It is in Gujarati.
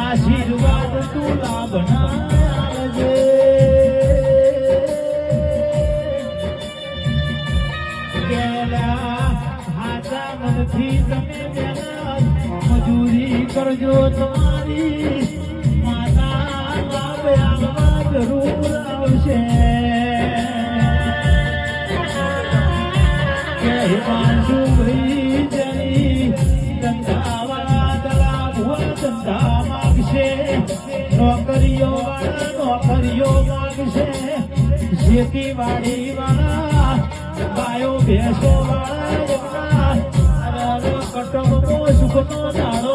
આશીર્વાદ તું લાભના હાચા મનથી તમે મજૂરી કરજો તમારી માતા બાપ આવવા જરૂર આવશે હિમાંશુભાઈ જઈ ધંધાવાળા દલાલ ધંધા માગશે નોકરીઓ માગશે ખેતીવાડી વાળા ગાયો ભેંસો વાળા કટકો સુખનો દાડો